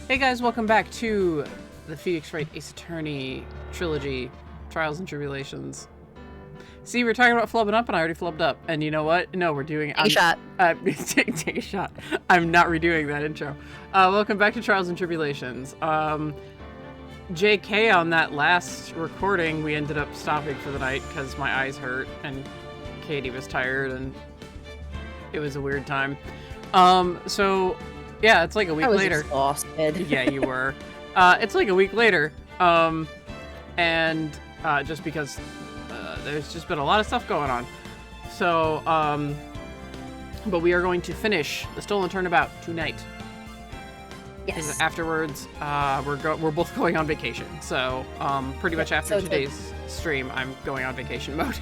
Hey guys, welcome back to the Phoenix Wright Ace Attorney trilogy, Trials and Tribulations. See, we're talking about flubbing up, and I already flubbed up. And you know what? No, we're doing... Take a shot. Take a shot. I'm not redoing that intro. Welcome back to Trials and Tribulations. JK, on that last recording, we ended up stopping for the night because my eyes hurt, and Katie was tired, and it was a weird time. So... yeah, it's like a week later. Exhausted. Yeah, you were. It's like a week later. Just because there's just been a lot of stuff going on. So, but we are going to finish The Stolen Turnabout tonight. Yes. Afterwards, we're both going on vacation. So, pretty much after today's stream, I'm going on vacation mode.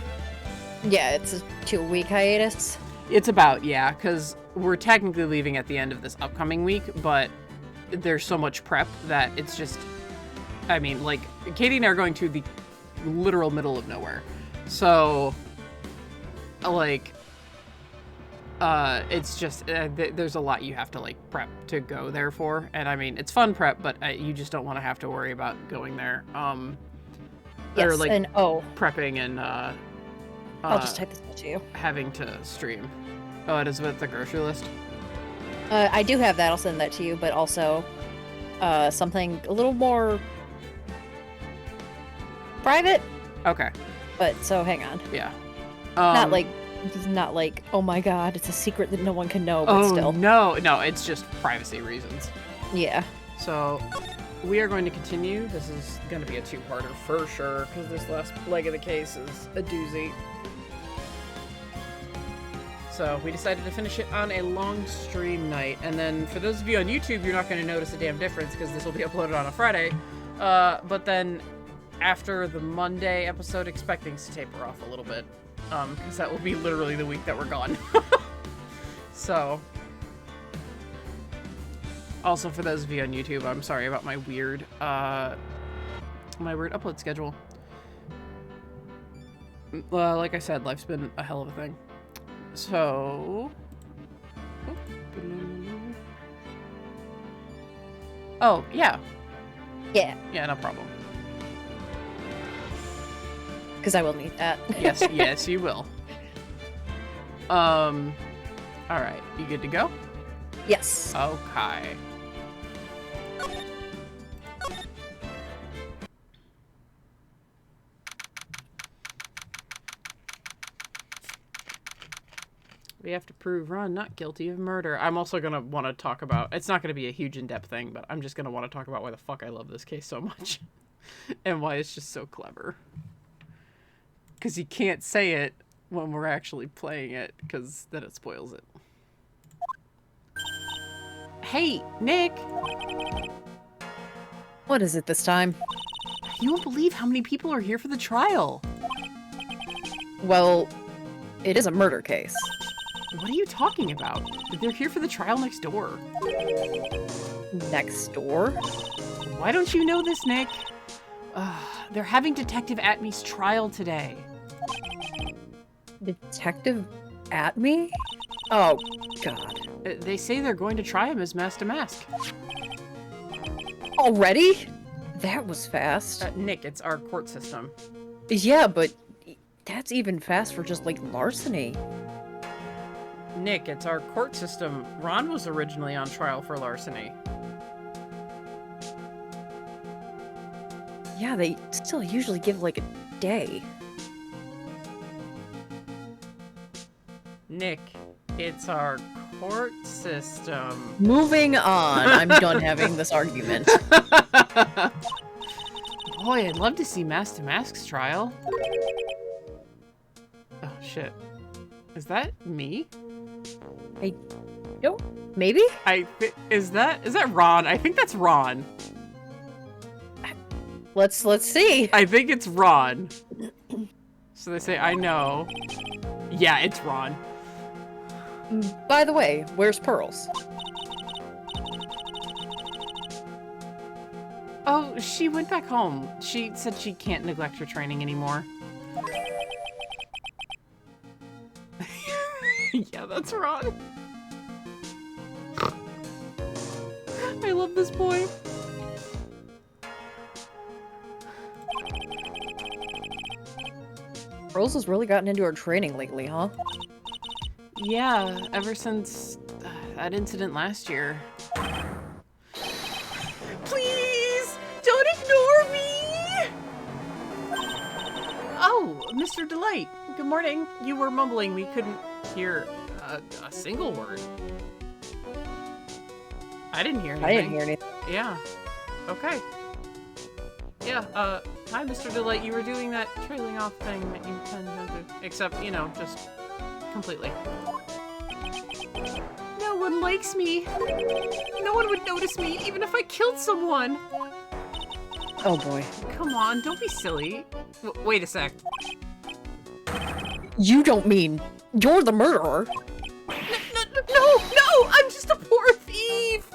Yeah, it's a 2-week hiatus. It's about, yeah, because we're technically leaving at the end of this upcoming week, but there's so much prep that it's just, I mean, like, Katie and I are going to the literal middle of nowhere. So, like, it's just, there's a lot you have to, like, prep to go there for. And, I mean, it's fun prep, but you just don't want to have to worry about going there. Yes, or, like, and prepping and, I'll just type this out to you. having to stream. Oh, it is with the grocery list? I do have that. I'll send that to you, but also something a little more private. Okay. But so hang on. Yeah. Not like oh my god, it's a secret that no one can know, but still. No, it's just privacy reasons. Yeah. So we are going to continue. This is going to be a two-parter for sure, because this last leg of the case is a doozy. So we decided to finish it on a long stream night, and then for those of you on YouTube, you're not going to notice a damn difference because this will be uploaded on a Friday. But then after the Monday episode, expect things to taper off a little bit, because that will be literally the week that we're gone. So, also for those of you on YouTube, I'm sorry about my weird upload schedule. Like I said, life's been a hell of a thing. So, oh, yeah. Yeah. Yeah, no problem. Because I will need that. Yes, you will. Alright, you good to go? Yes. Okay. We have to prove Ron not guilty of murder. I'm also going to want to talk about... it's not going to be a huge in-depth thing, but I'm just going to want to talk about why the fuck I love this case so much. And why it's just so clever. Because you can't say it when we're actually playing it, because then it spoils it. Hey, Nick! What is it this time? You won't believe how many people are here for the trial. Well, it is a murder case. What are you talking about? They're here for the trial next door. Next door? Why don't you know this, Nick? They're having Detective Atme's trial today. Detective Atme? Oh, God. They say they're going to try him as mask to mask. Already? That was fast. Nick, it's our court system. Yeah, but that's even fast for just, like, larceny. Nick, it's our court system. Ron was originally on trial for larceny. Yeah, they still usually give, like, a day. Nick, it's our court system. Moving on. I'm done having this argument. Boy, I'd love to see Mask to Mask's trial. Oh, shit. Is that me? I don't... maybe? Is that Ron? I think that's Ron. Let's see. I think it's Ron. So they say, I know. Yeah, it's Ron. By the way, where's Pearls? Oh, she went back home. She said she can't neglect her training anymore. Yeah, that's Ron. I love this boy. Rose has really gotten into her training lately, huh? Yeah, ever since that incident last year. Please, don't ignore me! Oh, Mr. Delight, good morning. You were mumbling. We couldn't hear a single word. I didn't hear anything. I didn't hear anything. Yeah. Okay. Yeah, hi, Mr. Delight. You were doing that trailing off thing that you tend to do. Except, you know, just completely. No one likes me. No one would notice me, even if I killed someone. Oh boy. Come on, don't be silly. Wait a sec. You don't mean you're the murderer? No! I'm just a poor thief!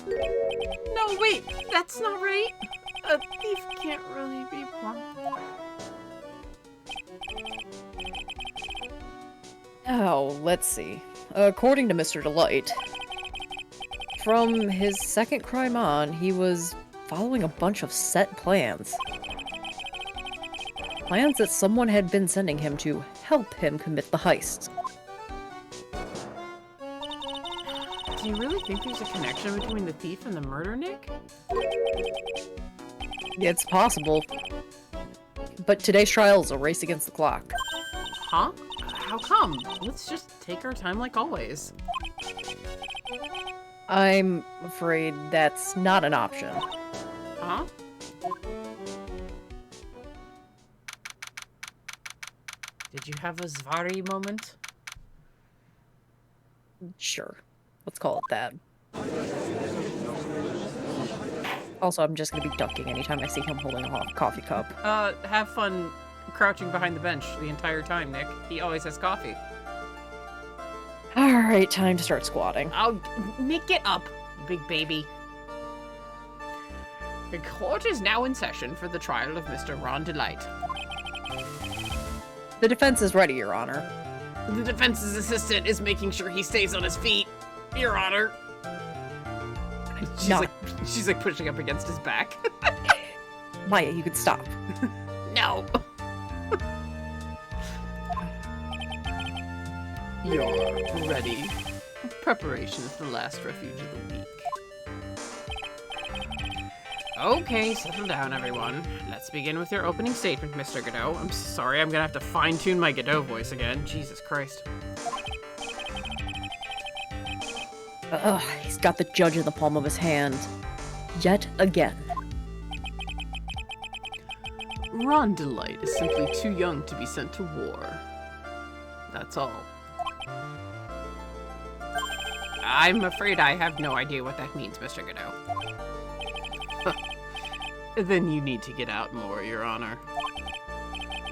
No, wait, that's not right. A thief can't really be poor. Oh, let's see. According to Mr. Delight, from his second crime on, he was following a bunch of set plans. Plans that someone had been sending him to help him commit the heist. Do you really think there's a connection between the thief and the murder, Nick? It's possible. But today's trial is a race against the clock. Huh? How come? Let's just take our time like always. I'm afraid that's not an option. Huh? Did you have a Zvari moment? Sure. Let's call it that. Also, I'm just gonna be ducking anytime I see him holding a coffee cup. Have fun crouching behind the bench the entire time, Nick. He always has coffee. Alright, time to start squatting. Nick, get up, big baby. The court is now in session for the trial of Mr. Ron Delight. The defense is ready, Your Honor. The defense's assistant is making sure he stays on his feet, Your Honor. She's like pushing up against his back. Maya, you could stop. No. You're ready. Preparation is the last refuge of the weak. Okay, settle down, everyone. Let's begin with your opening statement, Mr. Godot. I'm sorry, I'm gonna have to fine-tune my Godot voice again. Jesus Christ. Ugh, he's got the judge in the palm of his hand. Yet again. Ron Delight is simply too young to be sent to war. That's all. I'm afraid I have no idea what that means, Mr. Godot. Then you need to get out more, Your Honor.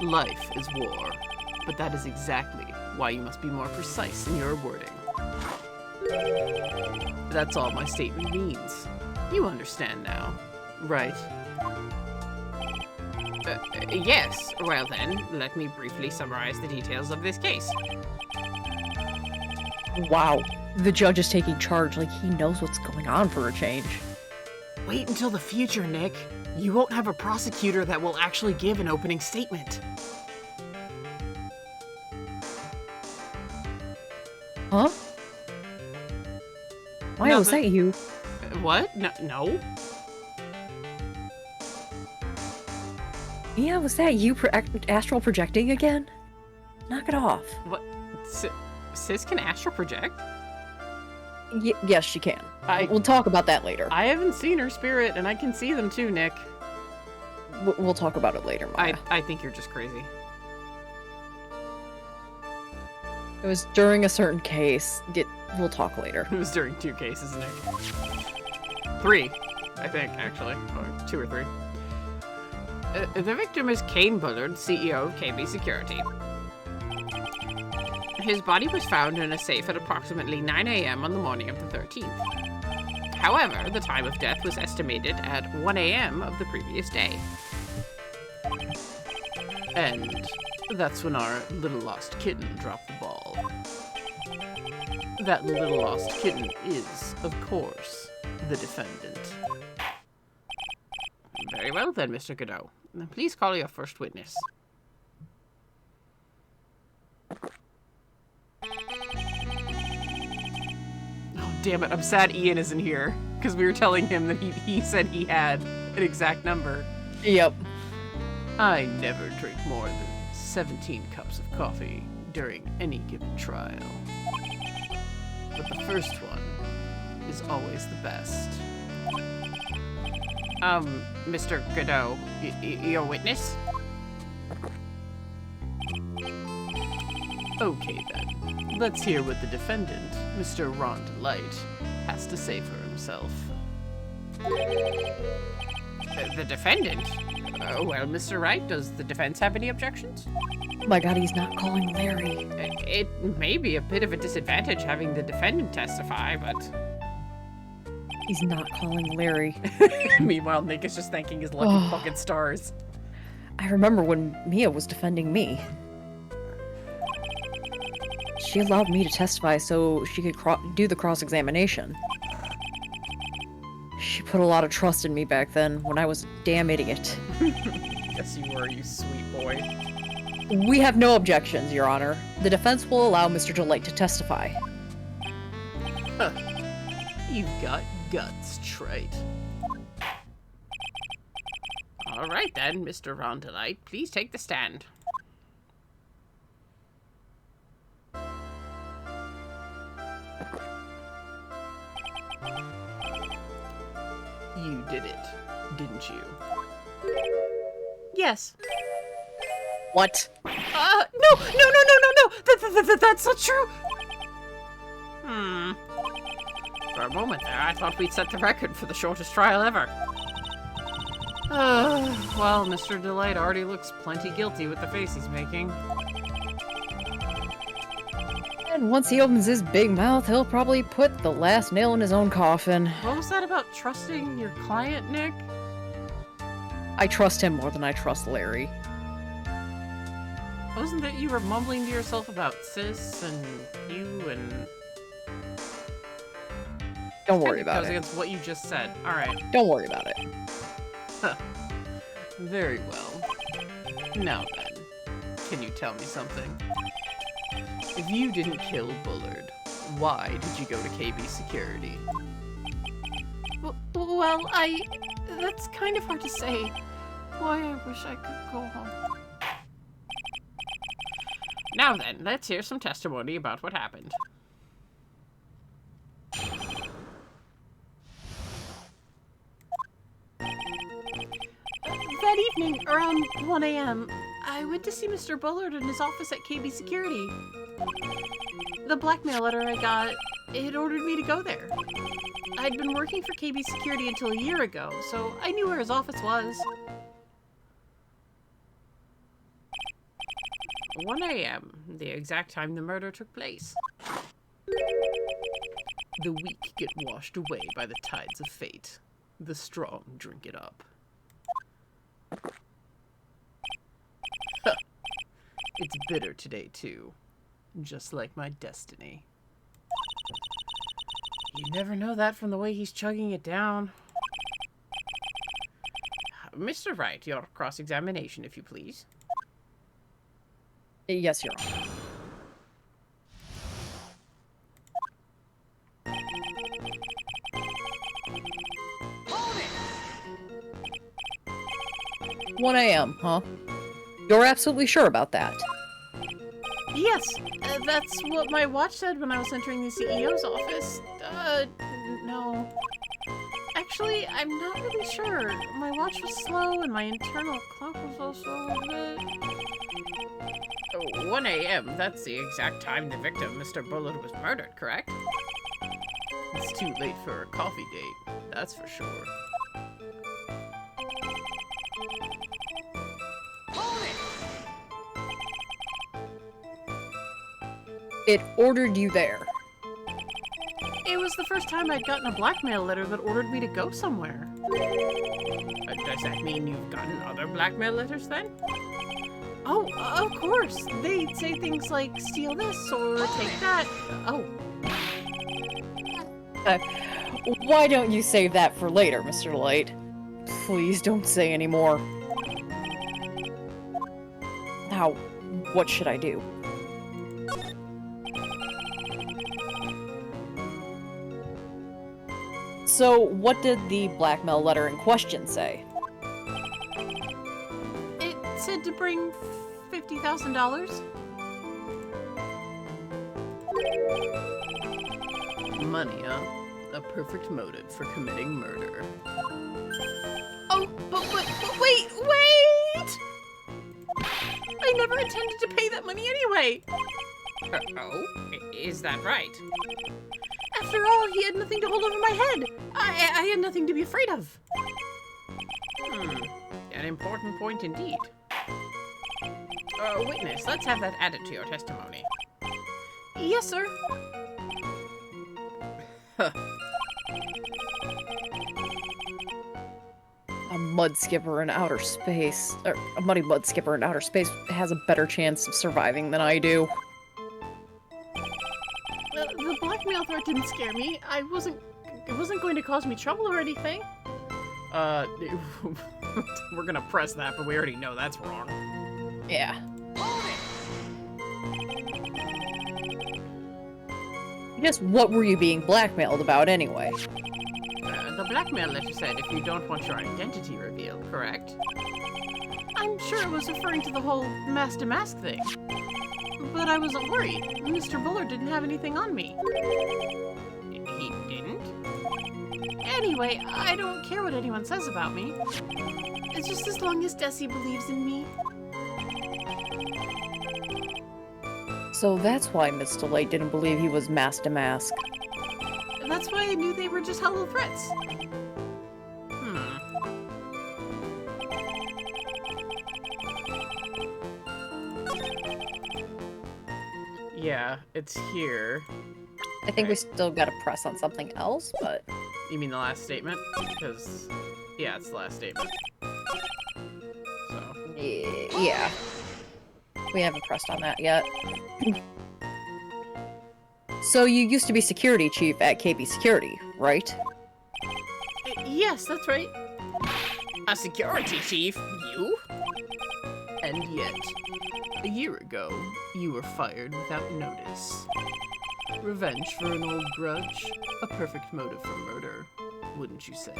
Life is war, but that is exactly why you must be more precise in your wording. That's all my statement means. You understand now, right? Yes. Well then, let me briefly summarize the details of this case. Wow. The judge is taking charge like he knows what's going on for a change. Wait until the future, Nick. You won't have a prosecutor that will actually give an opening statement. Huh? Maya, was that you? What? No. Yeah, was that you astral projecting again? Knock it off. What? Sis can astral project? Yes, she can. We'll talk about that later. I haven't seen her spirit, and I can see them too, Nick. We'll talk about it later, Maya. I think you're just crazy. It was during a certain case. We'll talk later. It was during 2 cases, Nick. 3, I think, actually. Or 2 or 3. The victim is Kane Bullard, CEO of KB Security. His body was found in a safe at approximately 9 a.m. on the morning of the 13th. However, the time of death was estimated at 1 a.m. of the previous day. And that's when our little lost kitten dropped the ball. That little lost kitten is, of course, the defendant. Very well then, Mr. Godot. Then please call your first witness. Oh, damn it. I'm sad Ian isn't here. Because we were telling him that he said he had an exact number. Yep. I never drink more than 17 cups of coffee during any given trial. But the first one is always the best. Mr. Godot, your witness? Okay then, let's hear what the defendant, Mr. Rondelite, has to say for himself. The defendant? Well, Mr. Wright, does the defense have any objections? Oh my god, he's not calling Larry. It may be a bit of a disadvantage having the defendant testify, but... He's not calling Larry. Meanwhile, Nick is just thanking his lucky fucking stars. I remember when Mia was defending me. She allowed me to testify so she could do the cross-examination. She put a lot of trust in me back then when I was a damn idiot. Yes, you were, you sweet boy. We have no objections, Your Honor. The defense will allow Mr. Delight to testify. Huh. You've got guts, Trite. All right then, Mr. Rondelite, please take the stand. You did it, didn't you? Yes. What? No! That's not true! For a moment there, I thought we'd set the record for the shortest trial ever. Well, Mr. Delight already looks plenty guilty with the face he's making. And once he opens his big mouth, he'll probably put the last nail in his own coffin. What was that about trusting your client, Nick? I trust him more than I trust Larry. Wasn't it you were mumbling to yourself about sis and you and... Don't worry about goes it. against what you just said. Alright. Don't worry about it. Huh. Very well. Now then, can you tell me something? If you didn't kill Bullard, why did you go to KB Security? Well, that's kind of hard to say. Why, I wish I could go home. Now then, let's hear some testimony about what happened. That evening, around 1 a.m., I went to see Mr. Bullard in his office at KB Security. The blackmail letter I got, it ordered me to go there. I'd been working for KB Security until a year ago, so I knew where his office was. 1 a.m., the exact time the murder took place. The weak get washed away by the tides of fate. The strong drink it up. It's bitter today, too. Just like my destiny. You never know that from the way he's chugging it down. Mr. Wright, your cross-examination, if you please. Yes, Your Honor. Hold it! 1 a.m., huh? You're absolutely sure about that? Yes, that's what my watch said when I was entering the CEO's office. No. Actually, I'm not really sure. My watch was slow and my internal clock was also a bit... 1 a.m., that's the exact time the victim, Mr. Bullard, was murdered, correct? It's too late for a coffee date, that's for sure. It ordered you there. It was the first time I'd gotten a blackmail letter that ordered me to go somewhere. Does that mean you've gotten other blackmail letters then? Oh, of course. They'd say things like, steal this or take that. Oh. Why don't you save that for later, Mr. Light? Please don't say any more. Now, what should I do? So, what did the blackmail letter in question say? It said to bring $50,000. Money, huh? A perfect motive for committing murder. Oh, but wait! I never intended to pay that money anyway! Is that right? After all, he had nothing to hold over my head. I had nothing to be afraid of. An important point indeed. Witness, let's have that added to your testimony. Yes, sir. A mud skipper in outer space, or a muddy mud skipper in outer space has a better chance of surviving than I do. The blackmail threat didn't scare me. It wasn't going to cause me trouble or anything. We're gonna press that, but we already know that's wrong. Yeah. Just what were you being blackmailed about anyway? The blackmail letter said if you don't want your identity revealed, correct? I'm sure it was referring to the whole mask-to-mask thing. But I wasn't worried. Mr. Bullard didn't have anything on me. He didn't? Anyway, I don't care what anyone says about me. It's just as long as Desi believes in me. So that's why Mr. Light didn't believe he was mask to mask. That's why I knew they were just hollow threats. Yeah, it's here. I think we still gotta press on something else, but... You mean the last statement? Because, yeah, it's the last statement. So. Yeah. We haven't pressed on that yet. So you used to be security chief at KB Security, right? Yes, that's right. A security chief? You? And yet, a year ago, you were fired without notice. Revenge for an old grudge? A perfect motive for murder, wouldn't you say?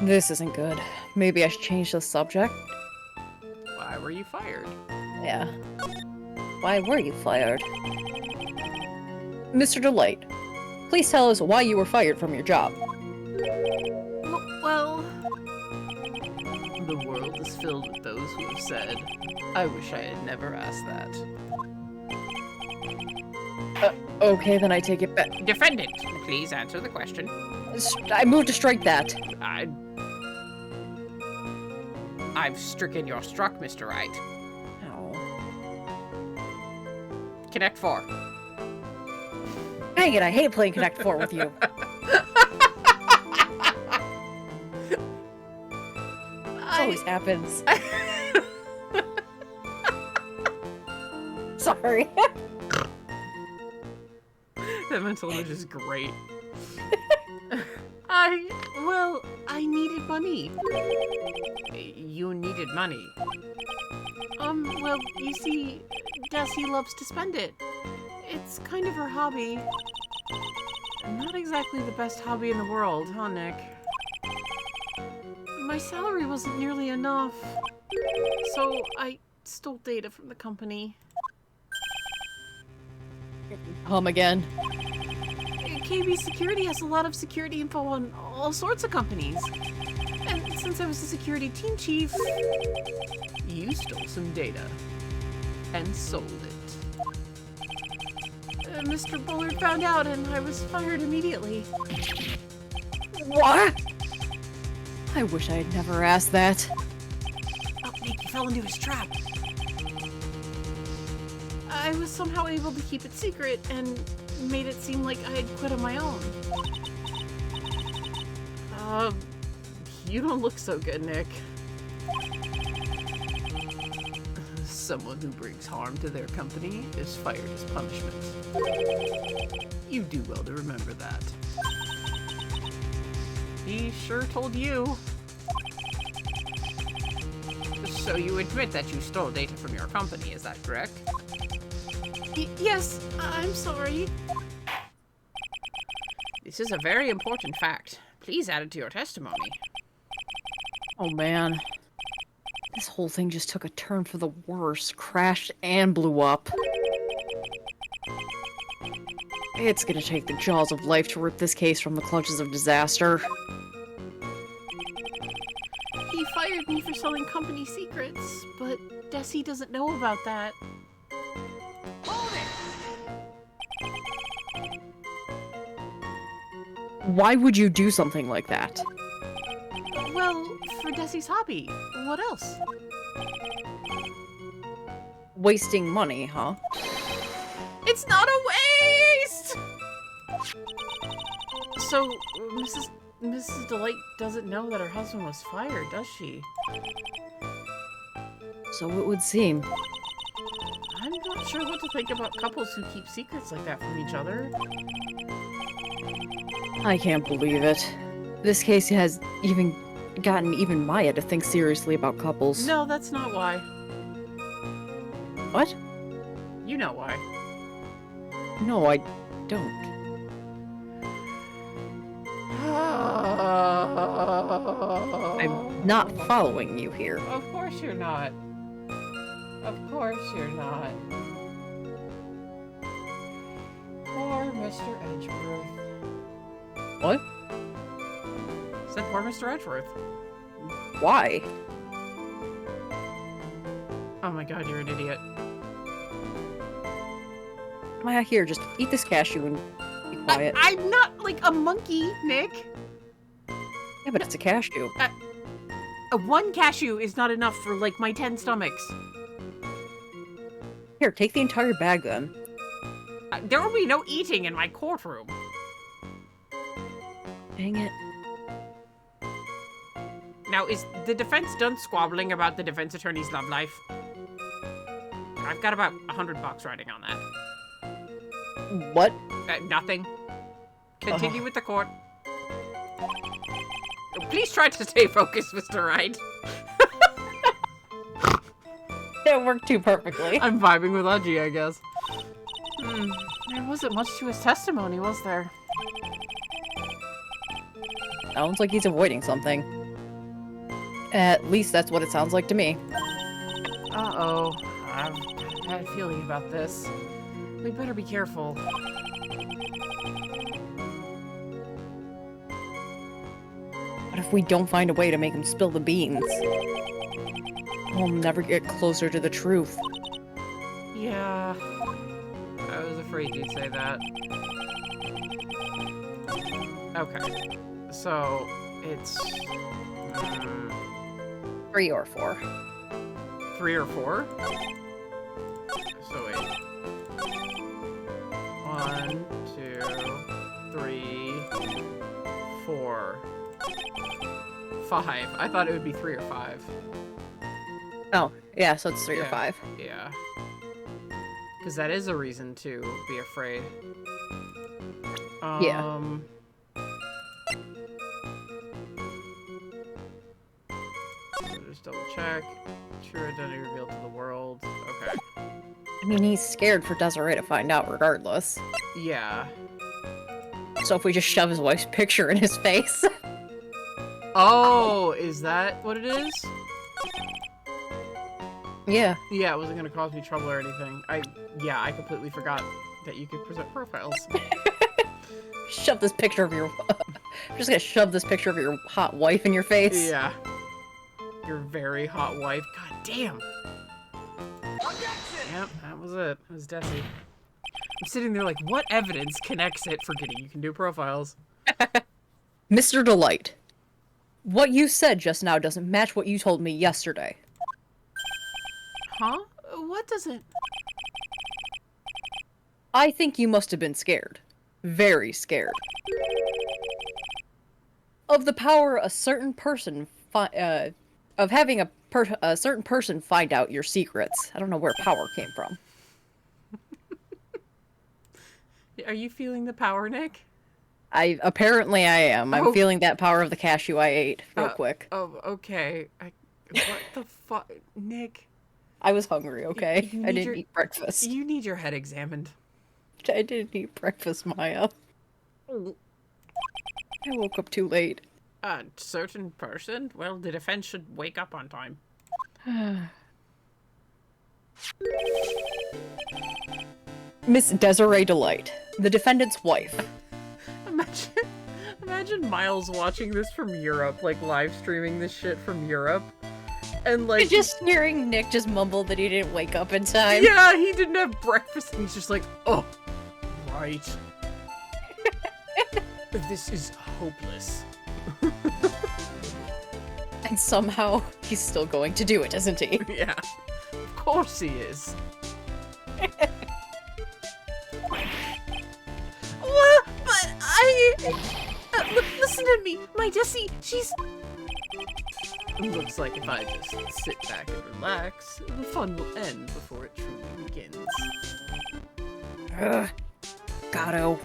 This isn't good. Maybe I should change the subject? Why were you fired? Yeah. Why were you fired? Mr. Delight, please tell us why you were fired from your job. Well... The world is filled with those who have said, I wish I had never asked that. Okay, then I take it back. Defendant, please answer the question. I moved to strike that. I've stricken your struck, Mr. Wright. Oh. Connect 4. Dang it, I hate playing Connect 4 with you. Always happens. Sorry. That mental image is great. I needed money. You needed money? Well, you see, Desi loves to spend it. It's kind of her hobby. Not exactly the best hobby in the world, huh, Nick? My salary wasn't nearly enough, so I stole data from the company. Home again. KB Security has a lot of security info on all sorts of companies. And since I was the security team chief, you stole some data and sold it. Mr. Bullard found out and I was fired immediately. What? I wish I had never asked that. Oh, Nick, you fell into his trap. I was somehow able to keep it secret and made it seem like I had quit on my own. You don't look so good, Nick. Someone who brings harm to their company is fired as punishment. You do well to remember that. He sure told you. So you admit that you stole data from your company, is that correct? Yes, I'm sorry. This is a very important fact. Please add it to your testimony. Oh man. This whole thing just took a turn for the worse. Crashed and blew up. It's gonna take the jaws of life to rip this case from the clutches of disaster. He fired me for selling company secrets, but Desi doesn't know about that. Why would you do something like that? Well, for Desi's hobby. What else? Wasting money, huh? It's not a waste! So, Mrs. Delight doesn't know that her husband was fired, does she? So it would seem. I'm not sure what to think about couples who keep secrets like that from each other. I can't believe it. This case has gotten even Maya to think seriously about couples. No, that's not why. What? You know why. No, I don't. I'm not following you here. Of course you're not. Of course you're not. Poor Mr. Edgeworth. What? Said poor Mr. Edgeworth. Why? Oh my god, you're an idiot. Maya, here, just eat this cashew and be quiet. I'm not like a monkey, Nick. Yeah, but it's a cashew. One cashew is not enough for like my 10 stomachs. Here, take the entire bag then. There will be no eating in my courtroom. Dang it. Now, is the defense done squabbling about the defense attorney's love life? I've got about $100 riding on that. What? Nothing. Continue with the court. Please try to stay focused, Mr. Wright. That worked too perfectly. I'm vibing with Audrey, I guess. There wasn't much to his testimony, was there? Sounds like he's avoiding something. At least that's what it sounds like to me. Uh-oh. I've had a feeling about this. We better be careful. What if we don't find a way to make him spill the beans? We'll never get closer to the truth. Yeah. I was afraid you'd say that. Okay. So, it's... 3 or 4. 3 or 4? So wait. 1, 2, 3, 4, 5. I thought it would be 3 or 5. Oh, yeah, so it's 3 or 5. Yeah. Because that is a reason to be afraid. Yeah. So just double check. True identity revealed to the world. Okay. I mean, he's scared for Desiree to find out regardless. Yeah. So if we just shove his wife's picture in his face. Oh, is that what it is? Yeah. Yeah, it wasn't gonna cause me trouble or anything. I completely forgot that you could present profiles. Shove this picture of your... I'm just gonna shove this picture of your hot wife in your face. Yeah. Your very hot wife. God damn. Yep, that was it. It was Desi. I'm sitting there like, what evidence connects it? Forgetting you can do profiles. Mr. Delight, what you said just now doesn't match what you told me yesterday. Huh? What doesn't... I think you must have been scared. Very scared. Of the power a certain person of having a a certain person find out your secrets. I don't know where power came from. Are you feeling the power, Nick? Apparently I am. I'm feeling that power of the cashew I ate real quick. Oh, okay. What the fuck, Nick? I was hungry, okay? I didn't eat breakfast. You need your head examined. I didn't eat breakfast, Maya. I woke up too late. A certain person? Well, the defense should wake up on time. Miss Desiree Delight, the defendant's wife. Imagine Miles watching this from Europe, like live streaming this shit from Europe. And like just hearing Nick just mumble that he didn't wake up in time. Yeah, he didn't have breakfast and he's just like, oh, right. This is hopeless. And somehow he's still going to do it, isn't he? Yeah, of course he is. What? But listen to me. My Jessie, she's... Looks like if I just sit back and relax, the fun will end before it truly begins. Gato.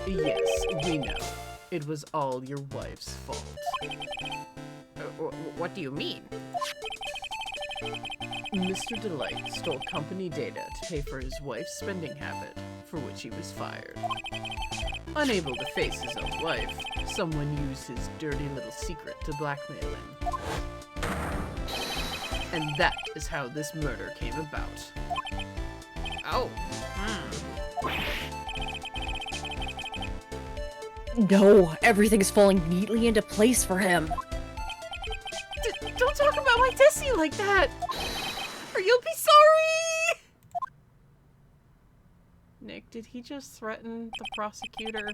Yes, we know. It was all your wife's fault. What do you mean? Mr. Delight stole company data to pay for his wife's spending habit, for which he was fired. Unable to face his own wife, someone used his dirty little secret to blackmail him. And that is how this murder came about. Oh. No, everything's falling neatly into place for him. Don't talk about my Tessie like that! Or you'll be sorry! Nick, did he just threaten the prosecutor?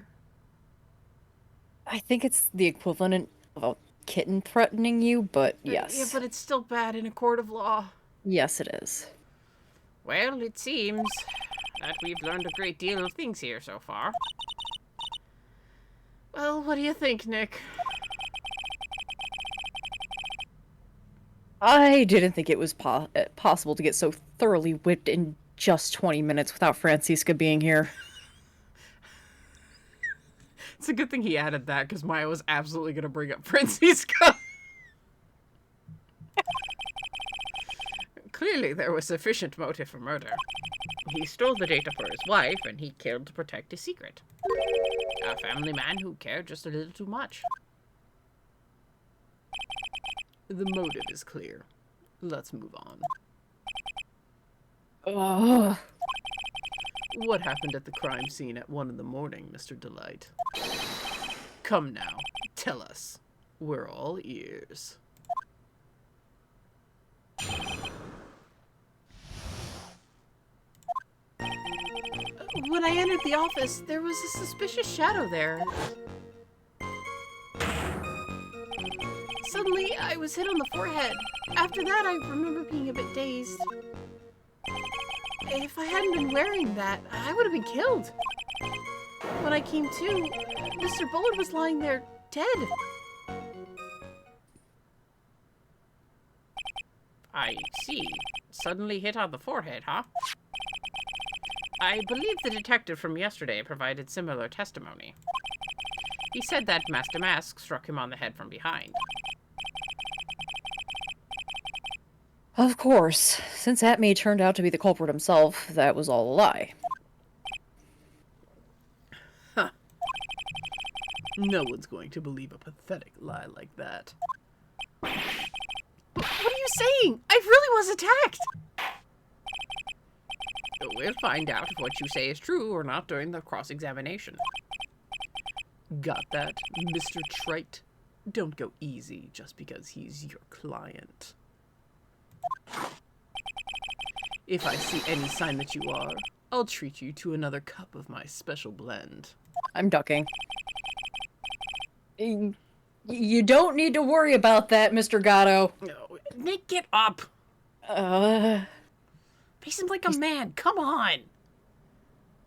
I think it's the equivalent of a kitten threatening you, but yes. Yeah, but it's still bad in a court of law. Yes, it is. Well, it seems that we've learned a great deal of things here so far. Well, what do you think, Nick? I didn't think it was possible to get so thoroughly whipped in just 20 minutes without Francisca being here. It's a good thing he added that, because Maya was absolutely going to bring up Francisca. Clearly, there was sufficient motive for murder. He stole the data for his wife, and he killed to protect his secret. A family man who cared just a little too much. The motive is clear. Let's move on. Ugh. What happened at the crime scene at 1 in the morning, Mr. Delight? Come now, tell us. We're all ears. When I entered the office, there was a suspicious shadow there. Suddenly, I was hit on the forehead. After that, I remember being a bit dazed. If I hadn't been wearing that, I would have been killed. When I came to, Mr. Bullard was lying there, dead. I see. Suddenly hit on the forehead, huh? I believe the detective from yesterday provided similar testimony. He said that Master Mask struck him on the head from behind. Of course. Since Atme turned out to be the culprit himself, that was all a lie. Huh. No one's going to believe a pathetic lie like that. What are you saying? I really was attacked! We'll find out if what you say is true or not during the cross-examination. Got that, Mr. Trite? Don't go easy just because he's your client. If I see any sign that you are, I'll treat you to another cup of my special blend. I'm ducking. You don't need to worry about that, Mr. Gatto. No, Nick, get up! Face him like a man, come on!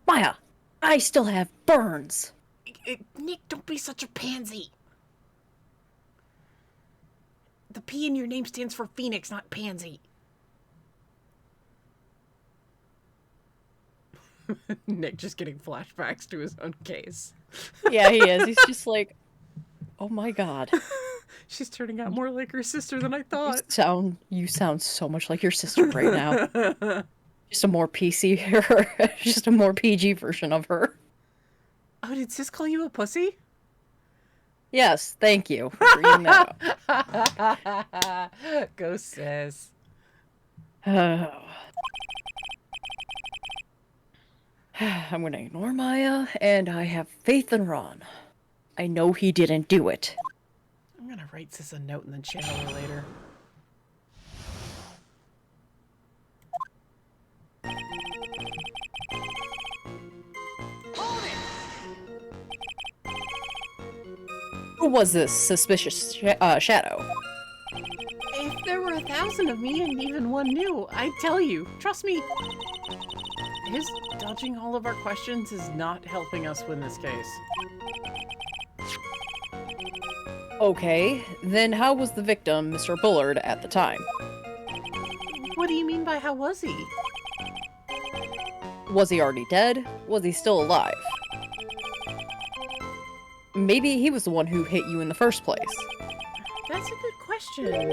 Maya, I still have burns. Nick, don't be such a pansy. The P in your name stands for Phoenix, not Pansy. Nick just getting flashbacks to his own case. Yeah, he is. He's just like, oh my god. She's turning out more like her sister than I thought. You sound so much like your sister right now. Just a more PC, just a more PG version of her. Oh, did Sis call you a pussy? Yes, thank you for bringing that up. Go, Sis. Oh. I'm gonna ignore Maya, and I have faith in Ron. I know he didn't do it. I'm gonna write Sis a note and then channel her later. Who was this suspicious shadow? If there were 1,000 of me and even one new, I'd tell you. Trust me. His dodging all of our questions is not helping us win this case. Okay, then how was the victim, Mr. Bullard, at the time? What do you mean by how was he? Was he already dead? Was he still alive? Maybe he was the one who hit you in the first place. That's a good question.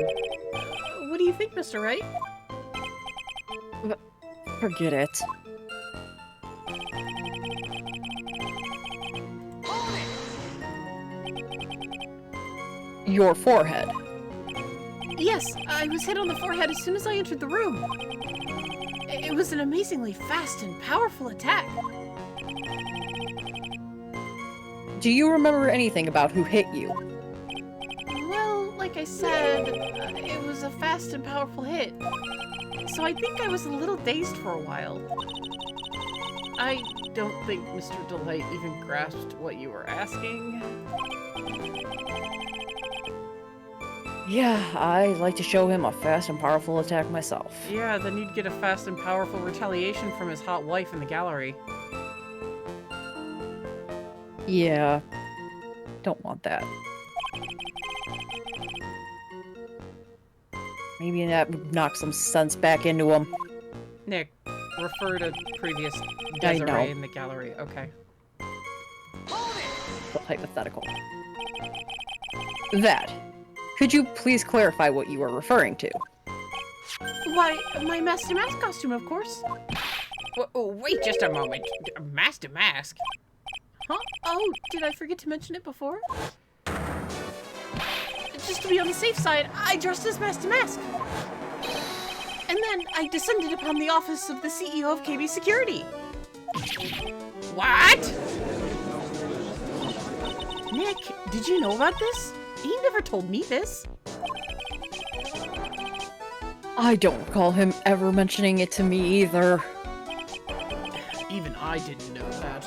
What do you think, Mr. Wright? Forget it. Your forehead. Yes, I was hit on the forehead as soon as I entered the room. It was an amazingly fast and powerful attack. Do you remember anything about who hit you? Well, like I said, it was a fast and powerful hit. So I think I was a little dazed for a while. I don't think Mr. Delight even grasped what you were asking. Yeah, I like to show him a fast and powerful attack myself. Yeah, then you'd get a fast and powerful retaliation from his hot wife in the gallery. Yeah, don't want that. Maybe that would knock some sense back into him. Nick, refer to previous I know. Desiree in the gallery. Okay. But hypothetical. That. Could you please clarify what you are referring to? Why, my Master Mask costume, of course. Wait just a moment. Master Mask? Huh? Oh, did I forget to mention it before? Just to be on the safe side, I dressed as Master Mask. And then I descended upon the office of the CEO of KB Security. What? Nick, did you know about this? He never told me this. I don't recall him ever mentioning it to me either. Even I didn't know that.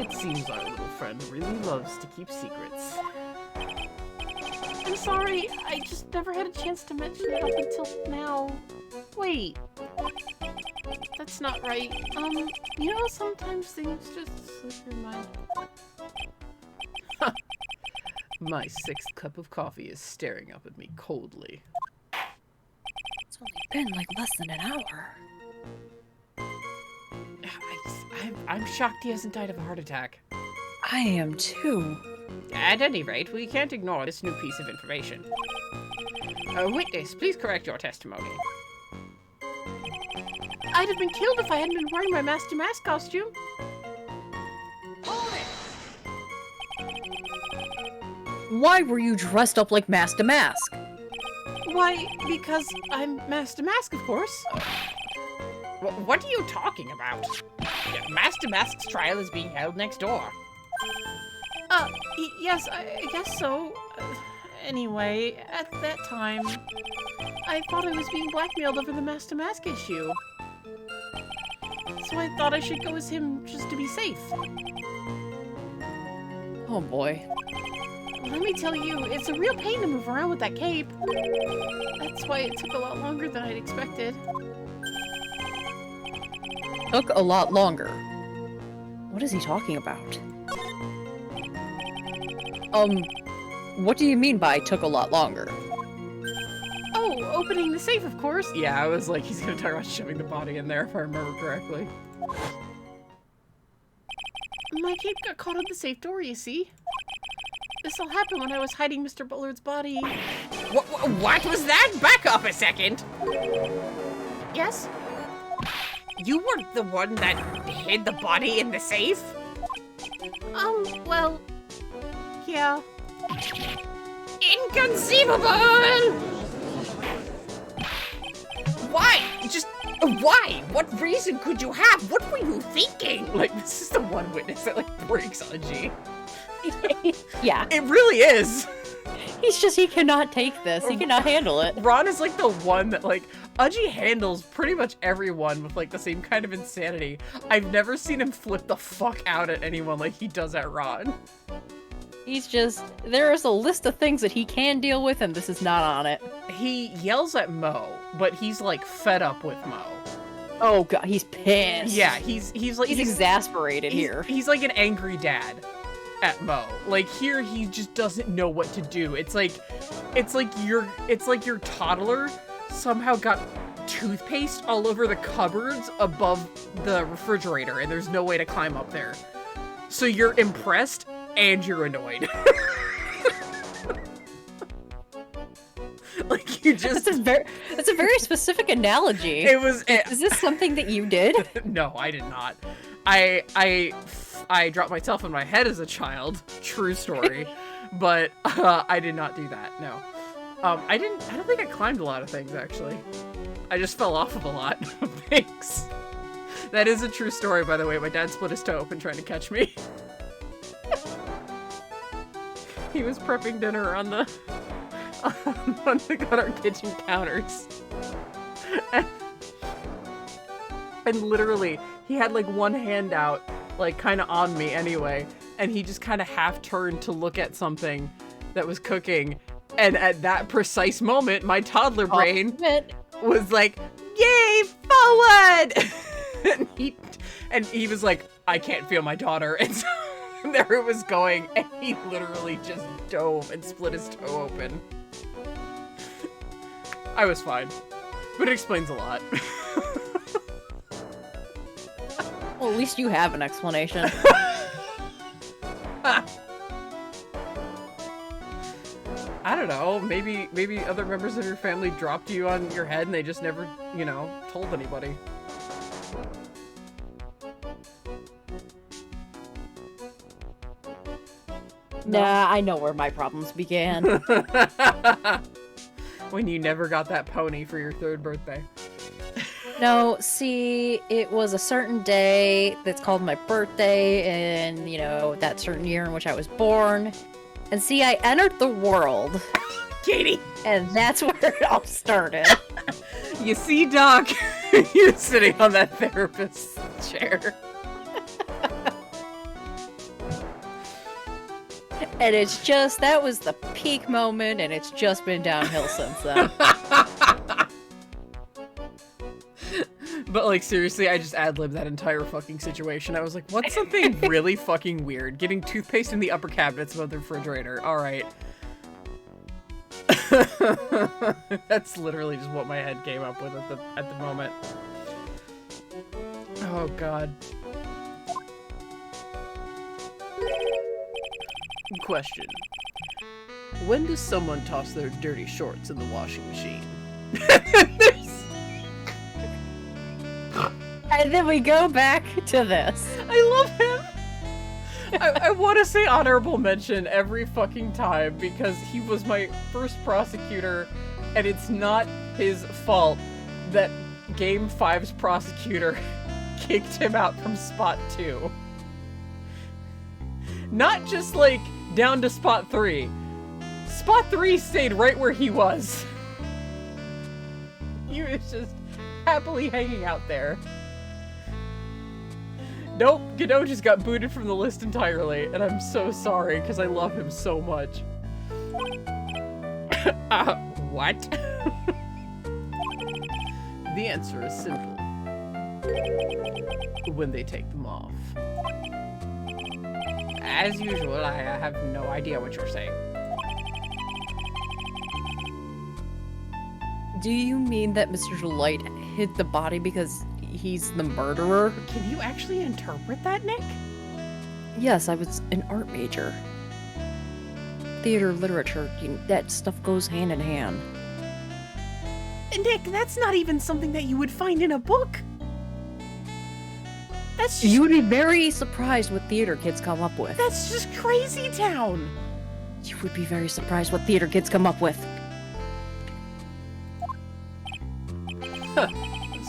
It seems our little friend really loves to keep secrets. I'm sorry, I just never had a chance to mention it up until now. Wait. That's not right. You know, sometimes things just slip your mind. My 6th cup of coffee is staring up at me coldly. It's only been like less than an hour. I'm shocked he hasn't died of a heart attack. I am too. At any rate, we can't ignore this new piece of information. Witness, please correct your testimony. I'd have been killed if I hadn't been wearing my Master Mask costume. Why were you dressed up like Master Mask? Why, because I'm Master Mask, of course. What are you talking about? Master Mask's trial is being held next door. Yes, I guess so. Anyway, at that time, I thought I was being blackmailed over the Master Mask issue. So I thought I should go as him just to be safe. Oh boy. Let me tell you, it's a real pain to move around with that cape. That's why it took a lot longer than I'd expected. Took a lot longer. What is he talking about? What do you mean by took a lot longer? Oh, opening the safe, of course. Yeah, I was like, he's gonna talk about shoving the body in there, if I remember correctly. My cape got caught on the safe door, you see? This all happened when I was hiding Mr. Bullard's body. What was that? Back up a second! Yes? You were the one that hid the body in the safe? Well, yeah. Inconceivable! Why? Why? What reason could you have? What were you thinking? Like, this is the one witness that, like, breaks Uji. Yeah. It really is. He cannot take this. He cannot handle it. Ron is, like, the one that, like, Uji handles pretty much everyone with, like, the same kind of insanity. I've never seen him flip the fuck out at anyone like he does at Ron. He's just, there is a list of things that he can deal with, and this is not on it. He yells at Mo, but he's, like, fed up with Mo. Oh god, he's pissed. Yeah, he's like... He's exasperated here. He's like an angry dad at Mo. Like, here he just doesn't know what to do. It's like your toddler somehow got toothpaste all over the cupboards above the refrigerator, and there's no way to climb up there. So you're impressed, and you're annoyed. Like, you just... That's a very specific analogy. It was... Is this something that you did? No, I did not. I dropped myself on my head as a child. True story. But I did not do that, no. I don't think I climbed a lot of things, actually. I just fell off of a lot of things. That is a true story, by the way. My dad split his toe open trying to catch me. He was prepping dinner on our kitchen counters. And literally, he had like one hand out, like kind of on me anyway, and he just kind of half turned to look at something that was cooking. And at that precise moment, my toddler brain was like, "Yay, forward!" and he was like, "I can't feel my daughter." And so there it was going, and he literally just dove and split his toe open. I was fine, but it explains a lot. Well, at least you have an explanation. I don't know, maybe other members of your family dropped you on your head and they just never, you know, told anybody. Nah, I know where my problems began. When you never got that pony for your 3rd birthday. No, see, it was a certain day that's called my birthday, and, you know, that certain year in which I was born. And see, I entered the world. Katie! And that's where it all started. You see, Doc, you're sitting on that therapist's chair. And it's just, that was the peak moment, and it's just been downhill since then. But, like, seriously, I just ad-libbed that entire fucking situation. I was like, what's something really fucking weird? Getting toothpaste in the upper cabinets above the refrigerator. Alright. That's literally just what my head came up with at the moment. Oh, God. Question. When does someone toss their dirty shorts in the washing machine? And then we go back to this. I love him. I want to say honorable mention every fucking time because he was my first prosecutor, and it's not his fault that Game 5's prosecutor kicked him out from Spot 2. Not just, like, down to Spot 3. Spot 3 stayed right where he was. He was just happily hanging out there. Nope, Godot just got booted from the list entirely, and I'm so sorry, because I love him so much. What? The answer is simple. When they take them off. As usual, I have no idea what you're saying. Do you mean that Mr. Delight hid the body because he's the murderer? Can you actually interpret that, Nick? Yes, I was an art major. Theater, literature, that stuff goes hand in hand. Nick, that's not even something that you would find in a book. That's just, You would be very surprised what theater kids come up with. that's just crazy town. You would be very surprised what theater kids come up with.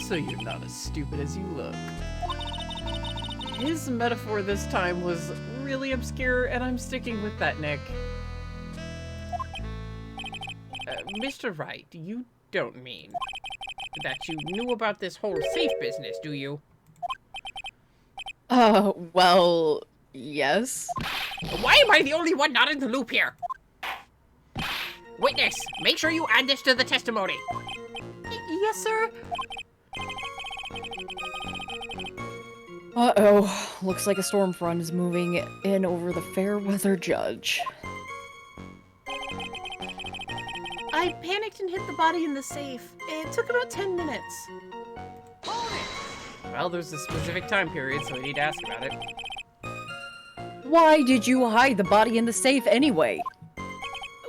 So you're not as stupid as you look. His metaphor this time was really obscure, and I'm sticking with that, Nick. Mr. Wright, you don't mean that you knew about this whole safe business, do you? Well, yes. Why am I the only one not in the loop here? Witness, make sure you add this to the testimony. Yes, sir. Uh-oh. Looks like a storm front is moving in over the fair weather judge. I panicked and hid the body in the safe. It took about 10 minutes. Well, there's a specific time period, so we need to ask about it. Why did you hide the body in the safe anyway?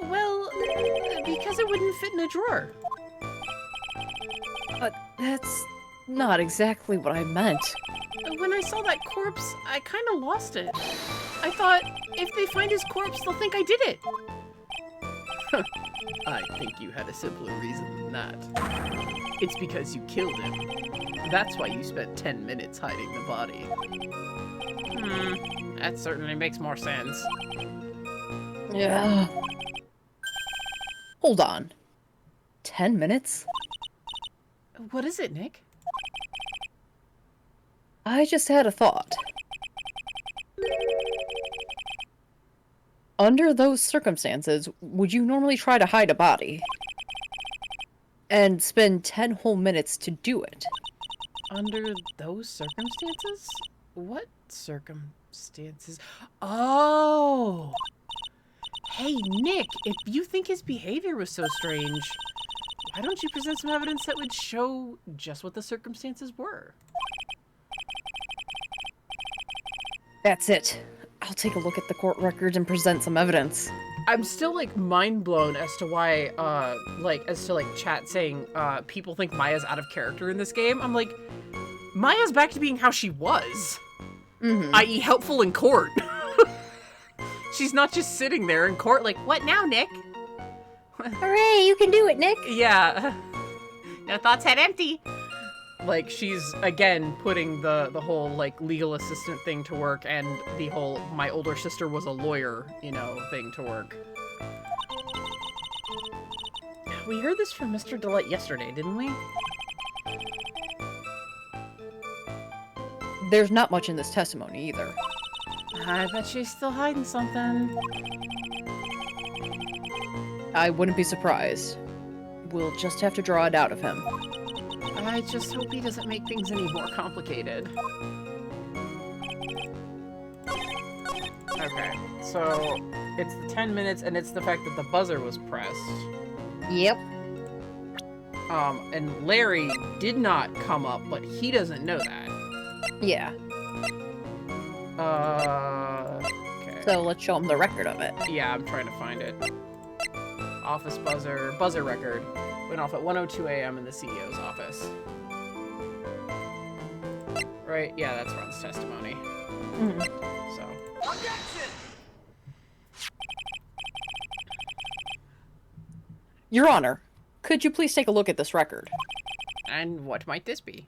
Well, because it wouldn't fit in a drawer. That's not exactly what I meant. When I saw that corpse, I kind of lost it. I thought, if they find his corpse, they'll think I did it. I think you had a simpler reason than that. It's because you killed him. That's why you spent 10 minutes hiding the body. That certainly makes more sense. Yeah. Hold on. 10 minutes? What is it, Nick? I just had a thought. Under those circumstances, would you normally try to hide a body? And spend 10 whole minutes to do it? Under those circumstances? What circumstances? Oh! Hey, Nick, if you think his behavior was so strange, why don't you present some evidence that would show just what the circumstances were? That's it. I'll take a look at the court records and present some evidence. I'm still, like, mind blown as to why, chat saying, people think Maya's out of character in this game. I'm like, Maya's back to being how she was. I.e. helpful in court. She's not just sitting there in court like, what now, Nick? Hooray, you can do it, Nick! Yeah. No thoughts had empty. Like, she's, again, putting the whole, like, legal assistant thing to work and the whole my older sister was a lawyer, you know, thing to work. We heard this from Mr. Delight yesterday, didn't we? There's not much in this testimony, either. I bet she's still hiding something. I wouldn't be surprised. We'll just have to draw it out of him. I just hope he doesn't make things any more complicated. Okay, so it's the 10 minutes and it's the fact that the buzzer was pressed. Yep. And Larry did not come up, but he doesn't know that. Yeah. Okay. So let's show him the record of it. Yeah, I'm trying to find it. Office buzzer record. Went off at 1:02 a.m. in the CEO's office. Right? Yeah, that's Ron's testimony. So. Your Honor, could you please take a look at this record? And what might this be?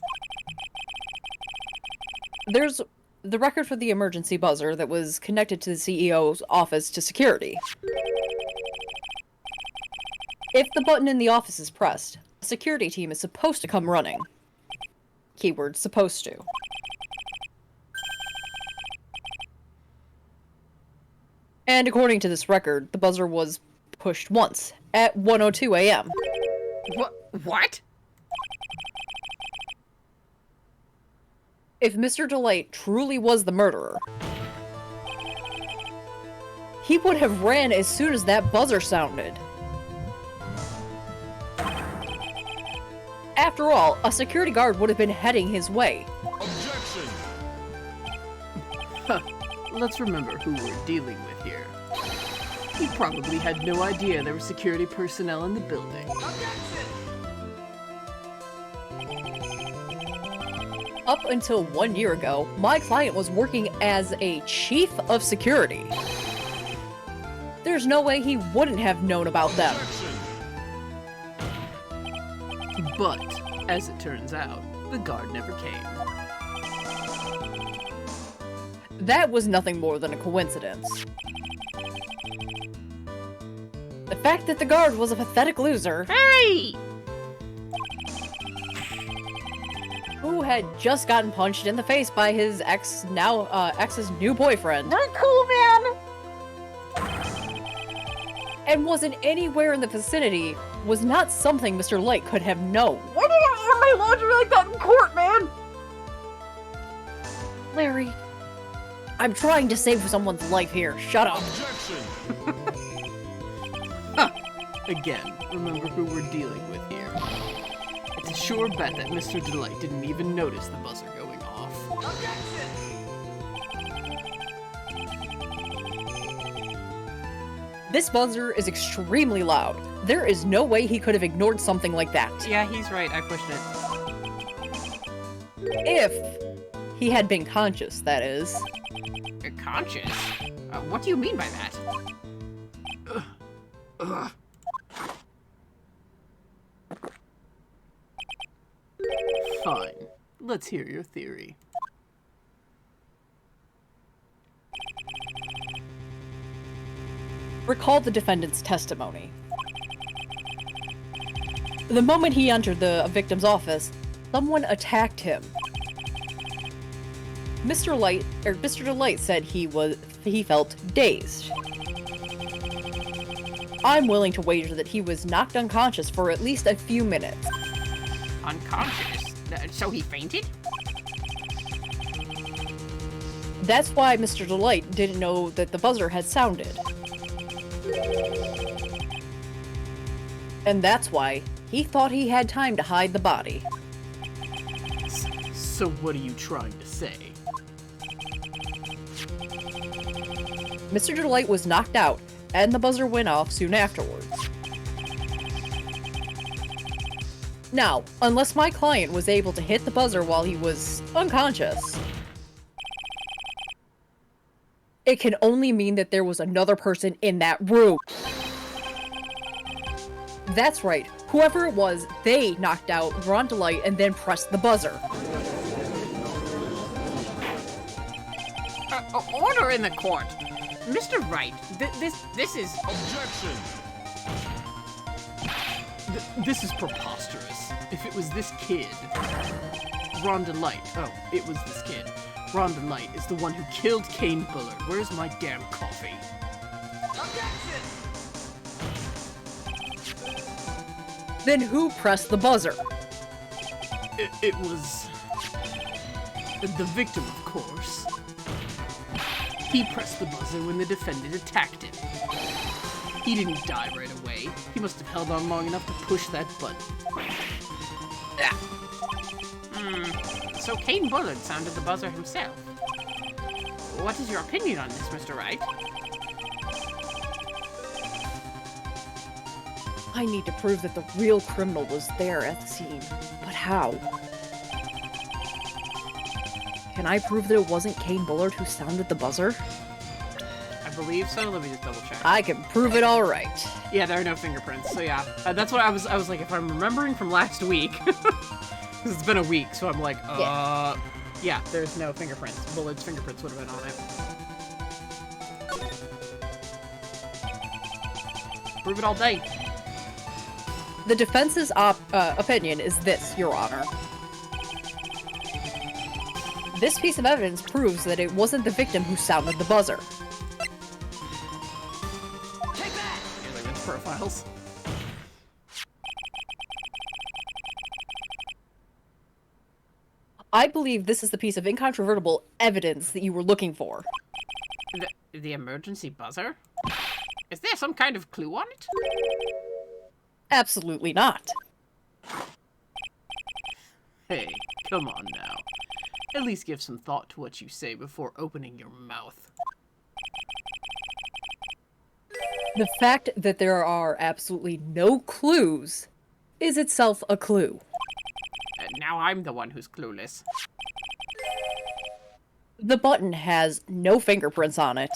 There's the record for the emergency buzzer that was connected to the CEO's office to security. If the button in the office is pressed, a security team is supposed to come running. Keyword, supposed to. And according to this record, the buzzer was pushed once, at 1:02 a.m. What? If Mr. Delight truly was the murderer, he would have ran as soon as that buzzer sounded. After all, a security guard would have been heading his way. Objection! Let's remember who we're dealing with here. He probably had no idea there were security personnel in the building. Up until 1 year ago, my client was working as a chief of security. There's no way he wouldn't have known about them. But, as it turns out, the guard never came. That was nothing more than a coincidence. The fact that the guard was a pathetic loser Hey! who had just gotten punched in the face by his ex's new boyfriend. Not cool, man! And wasn't anywhere in the vicinity was not something Mr. Light could have known. Why did I air my laundry like that in court, man? Larry, I'm trying to save someone's life here. Shut up. Objection! Again, remember who we're dealing with here. It's a sure bet that Mr. Delight didn't even notice the buzzer going off. This buzzer is extremely loud. There is no way he could have ignored something like that. Yeah, he's right. I pushed it. If he had been conscious, that is. Conscious? What do you mean by that? Fine. Let's hear your theory. Recall the defendant's testimony. The moment he entered the victim's office, someone attacked him. Mr. Delight said he felt dazed. I'm willing to wager that he was knocked unconscious for at least a few minutes. Unconscious? So he fainted? That's why Mr. Delight didn't know that the buzzer had sounded. And that's why he thought he had time to hide the body. So what are you trying to say? Mr. Delight was knocked out, and the buzzer went off soon afterwards. Now, unless my client was able to hit the buzzer while he was unconscious, it can only mean that there was another person in that room. That's right, whoever it was, they knocked out Ron Delight and then pressed the buzzer. Order in the court! Mr. Wright, this is... Objection! This is preposterous. If it was this kid... Ron Delight. Oh, it was this kid. Ron Delight is the one who killed Kane Bullard. Where's my damn coffee? Then who pressed the buzzer? It was... the victim, of course. He pressed the buzzer when the defendant attacked him. He didn't die right away. He must have held on long enough to push that button. So Kane Bullard sounded the buzzer himself. What is your opinion on this, Mr. Wright? I need to prove that the real criminal was there at the scene. But how? Can I prove that it wasn't Kane Bullard who sounded the buzzer? I believe so. Let me just double check. I can prove it all right. Yeah, there are no fingerprints. So yeah, that's what I was like, if I'm remembering from last week, because it's been a week, so I'm like, yeah, there's no fingerprints. Bullard's fingerprints would have been on it. Prove it all day. The defense's opinion is this, Your Honor. This piece of evidence proves that it wasn't the victim who sounded the buzzer. Take that! Here's evidence profiles. I believe this is the piece of incontrovertible evidence that you were looking for. The emergency buzzer? Is there some kind of clue on it? Absolutely not. Hey, come on now. At least give some thought to what you say before opening your mouth. The fact that there are absolutely no clues is itself a clue. Now I'm the one who's clueless. The button has no fingerprints on it.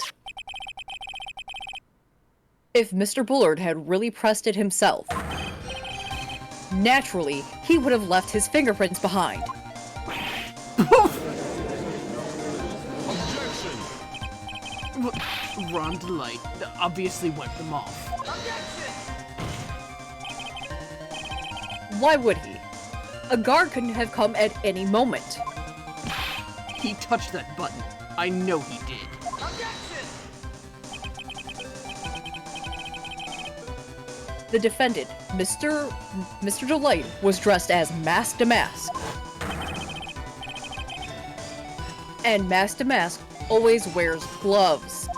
If Mr. Bullard had really pressed it himself, naturally, he would have left his fingerprints behind. Ron Delight obviously wiped them off. Why would he? A guard couldn't have come at any moment. He touched that button. I know he did. The defendant, Mr. Delight, was dressed as Mask to Mask. And Mask to Mask always wears gloves.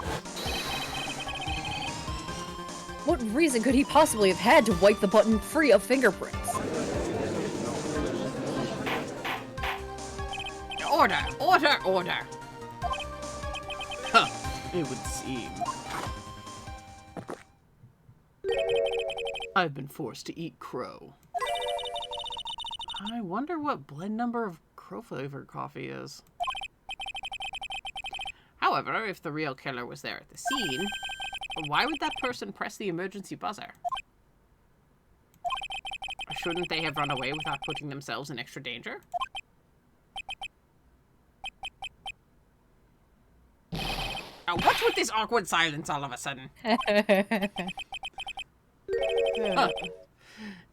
What reason could he possibly have had to wipe the button free of fingerprints? Order! Order! Order! Huh. It would seem. I've been forced to eat crow. I wonder what blend number of crow-flavored coffee is. However, if the real killer was there at the scene, why would that person press the emergency buzzer? Shouldn't they have run away without putting themselves in extra danger? Now, what's with this awkward silence all of a sudden? Huh.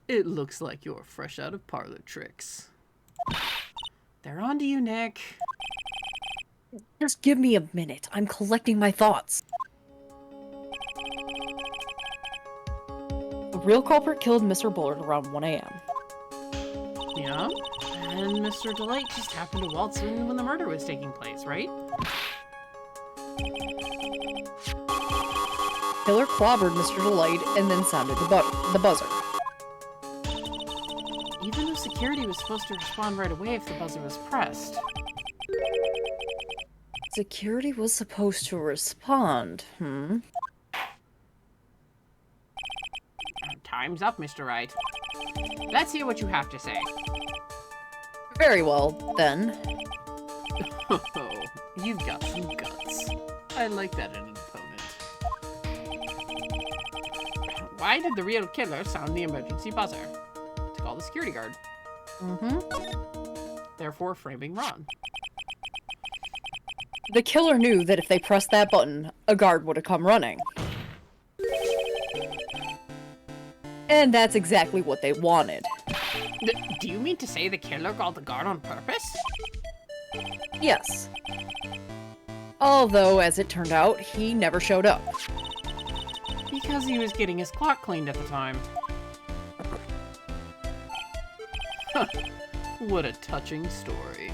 It looks like you're fresh out of parlor tricks. They're on to you, Nick. Just give me a minute. I'm collecting my thoughts. The real culprit killed Mr. Bullard around 1 a.m. Yeah? And Mr. Delight just happened to waltz in when the murder was taking place, right? Killer clobbered Mr. Delight and then sounded the buzzer. Even though security was supposed to respond right away if the buzzer was pressed. Security was supposed to respond, Time's up, Mr. Wright. Let's hear what you have to say. Very well, then. Oh, you've got some guts. I like that in an opponent. Why did the real killer sound the emergency buzzer? To call the security guard. Therefore, framing Ron. The killer knew that if they pressed that button, a guard would have come running. And that's exactly what they wanted. Do you mean to say the killer called the guard on purpose? Yes. Although, as it turned out, he never showed up. Because he was getting his clock cleaned at the time. Huh. What a touching story.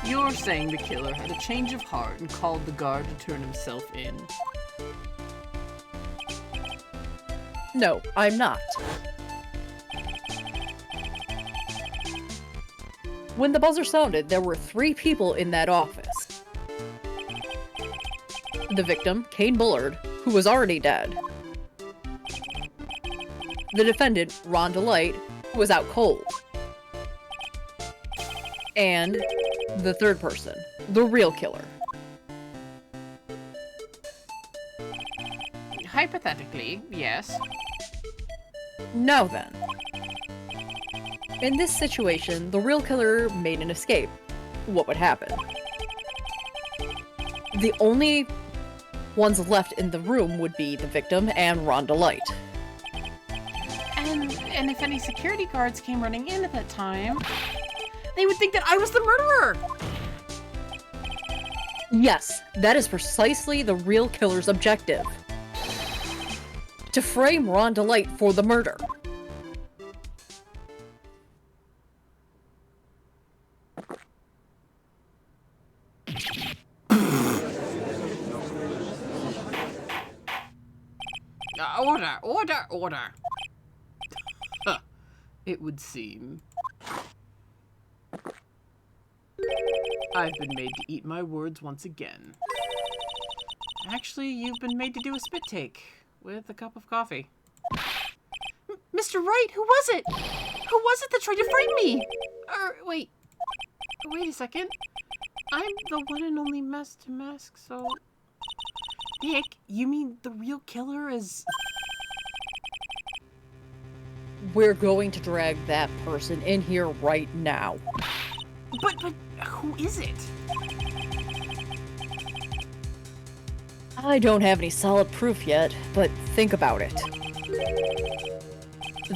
You're saying the killer had a change of heart and called the guard to turn himself in? No, I'm not. When the buzzer sounded, there were 3 people in that office. The victim, Kane Bullard, who was already dead. The defendant, Ron Delight, who was out cold. And the third person, the real killer. Hypothetically, yes. Now then. In this situation, the real killer made an escape. What would happen? The only ones left in the room would be the victim and Ron Delight. And if any security guards came running in at that time, they would think that I was the murderer! Yes, that is precisely the real killer's objective. To frame Ron Delight for the murder. Order! Order! Order! Huh. It would seem. I've been made to eat my words once again. Actually, you've been made to do a spit take with a cup of coffee. Mr. Wright, who was it? Who was it that tried to frame me? Wait a second. I'm the one and only Master Mask, so... Nick, you mean the real killer is... We're going to drag that person in here right now. But who is it? I don't have any solid proof yet, but think about it.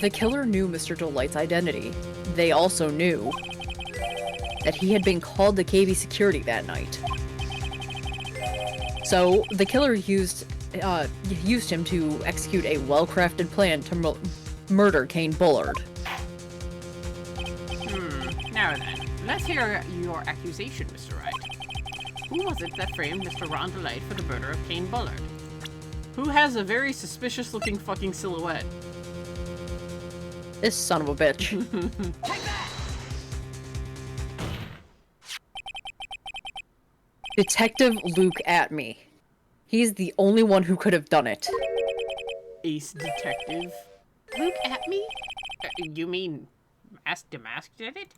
The killer knew Mr. Delight's identity. They also knew that he had been called to KB security that night. So, the killer used him to execute a well-crafted plan to murder Kane Bullard. Now then, let's hear your accusation, Mr. Wright. Who was it that framed Mr. Ron Delight for the murder of Kane Bullard? Who has a very suspicious-looking fucking silhouette? This son of a bitch. Detective Luke Atme. He's the only one who could have done it. Ace Detective? Luke Atme? You mean Mask Damask did it?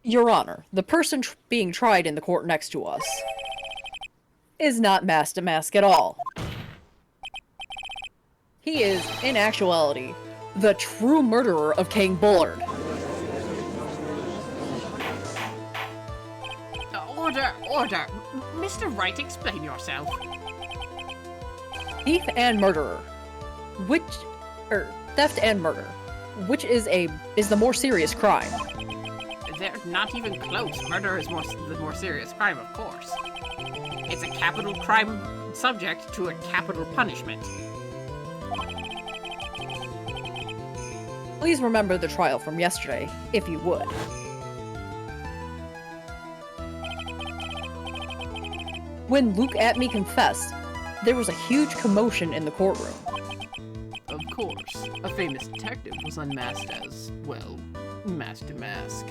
Your Honor, the person being tried in the court next to us is not Mask Damask at all. He is, in actuality, the true murderer of Kane Bullard. Order! Mr. Wright, explain yourself. Thief and murderer. Theft and murder. Which is the more serious crime? They're not even close. Murder is the more serious crime, of course. It's a capital crime subject to a capital punishment. Please remember the trial from yesterday, if you would. When Luke Atme confessed, there was a huge commotion in the courtroom. Of course, a famous detective was unmasked as, well, Mask Damask.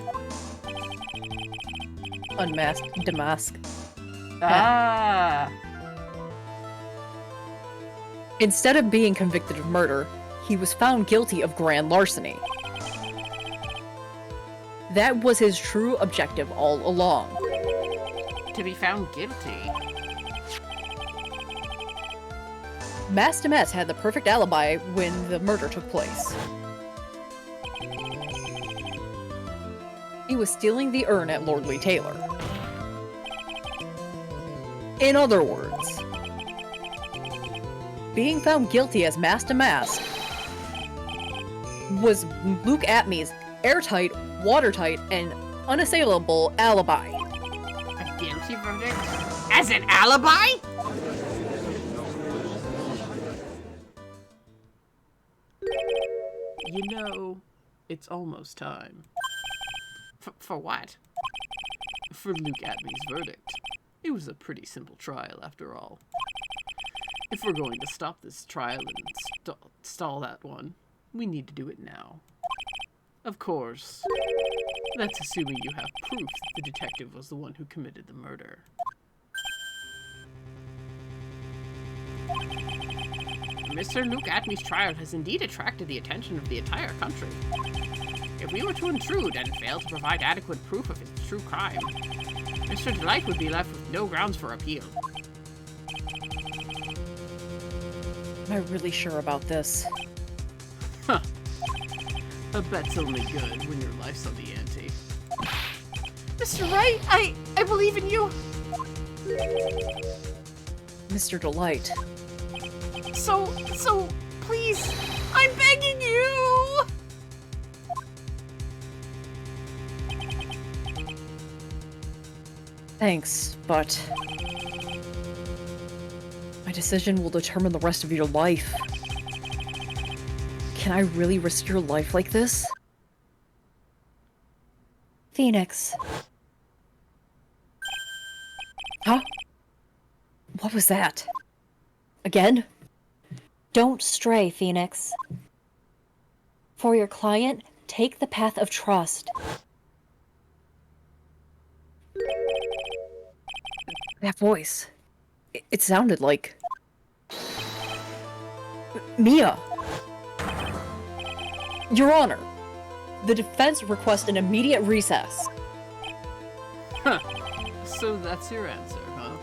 Unmasked Damask. Ah! Instead of being convicted of murder, he was found guilty of grand larceny. That was his true objective all along. To be found guilty? Mask Damask had the perfect alibi when the murder took place. He was stealing the urn at Lordly Taylor. In other words, being found guilty as Mask Damask was Luke Atme's airtight, watertight, and unassailable alibi. A guilty verdict? As an alibi? You know, it's almost time. For what? For Luke Atme's verdict. It was a pretty simple trial, after all. If we're going to stop this trial and stall that one, we need to do it now. Of course, that's assuming you have proof that the detective was the one who committed the murder. Mr. Luke Atme's trial has indeed attracted the attention of the entire country. If we were to intrude and fail to provide adequate proof of his true crime, Mr. Delight would be left with no grounds for appeal. Am I really sure about this? Huh. A bet's only good when your life's on the ante. Mr. Wright, I believe in you! Mr. Delight. So, please, I'm begging you! Thanks, but my decision will determine the rest of your life. Can I really risk your life like this? Phoenix. Huh? What was that? Again? Don't stray, Phoenix. For your client, Take the path of trust. That voice. It sounded like... Mia. Your Honor, the defense requests an immediate recess. Huh. So that's your answer, huh?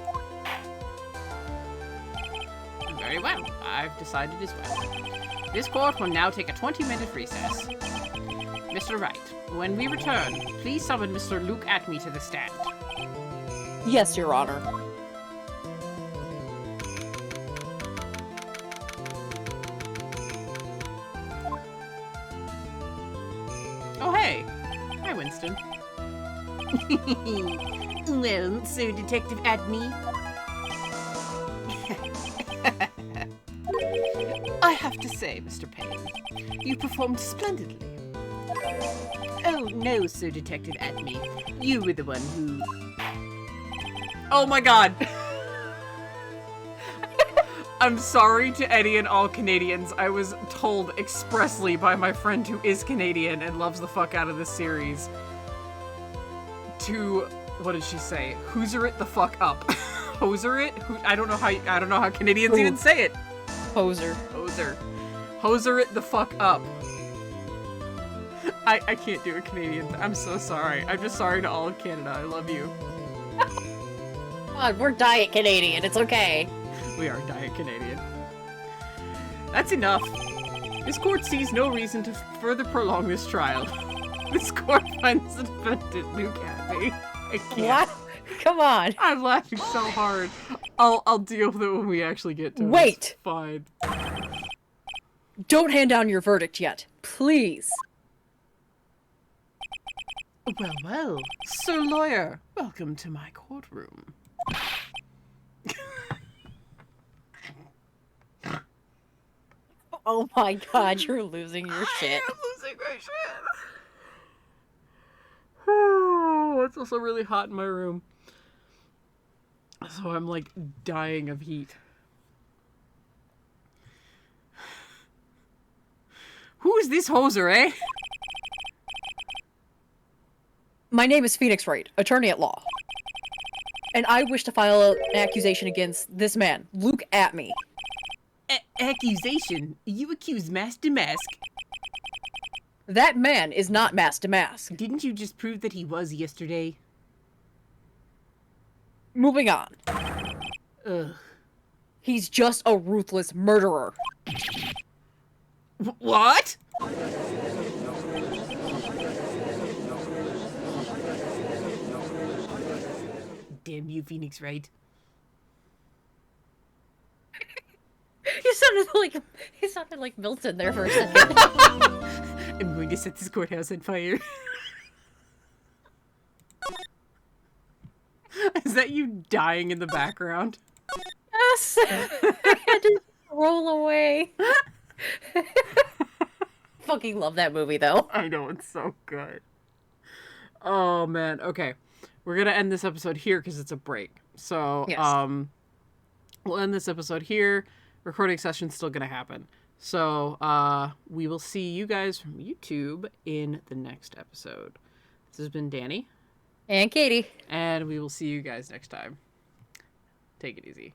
Very well. I've decided as well. This court will now take a 20-minute recess. Mr. Wright, when we return, please summon Mr. Luke Atme to the stand. Yes, Your Honor. Oh, hey. Hi, Winston. Well, so Detective Atme. I have to say, Mr. Payne, you performed splendidly. Oh, no, Sir Detective Atme. You were the one who... Oh my god! I'm sorry to any and all Canadians. I was told expressly by my friend who is Canadian and loves the fuck out of this series to... What did she say? Hooser it the fuck up. Hoser it? I don't know how Canadians even say it. Hoser. Hoser it the fuck up. I can't do a Canadian. I'm so sorry. I'm just sorry to all of Canada. I love you. God, we're Diet Canadian. It's okay. We are Diet Canadian. That's enough. This court sees no reason to further prolong this trial. This court finds the defendant Luke Atme. I can't. What? Come on. I'm laughing so hard. I'll deal with it when we actually get to it. Wait. It's fine. Don't hand down your verdict yet. Please. Well. Sir Lawyer, welcome to my courtroom. Oh my god, you're losing your shit. I'm losing my shit. Oh, it's also really hot in my room. So I'm like dying of heat. Who is this hoser, eh? My name is Phoenix Wright, attorney at law. And I wish to file an accusation against this man, Luke Atme. Accusation? You accuse Master Mask? That man is not Master Mask. Didn't you just prove that he was yesterday? Moving on. Ugh. He's just a ruthless murderer. What? Damn you, Phoenix Wright. You sounded like Milton there for a second. I'm going to set this courthouse on fire. Is that you dying in the background? Yes! I had to roll away. Fucking love that movie, though. I know, it's so good. Oh, man. Okay. We're gonna end this episode here because it's a break. So, yes. We'll end this episode here. Recording session's still gonna happen. So, we will see you guys from YouTube in the next episode. This has been Danny. And Katie. And we will see you guys next time. Take it easy.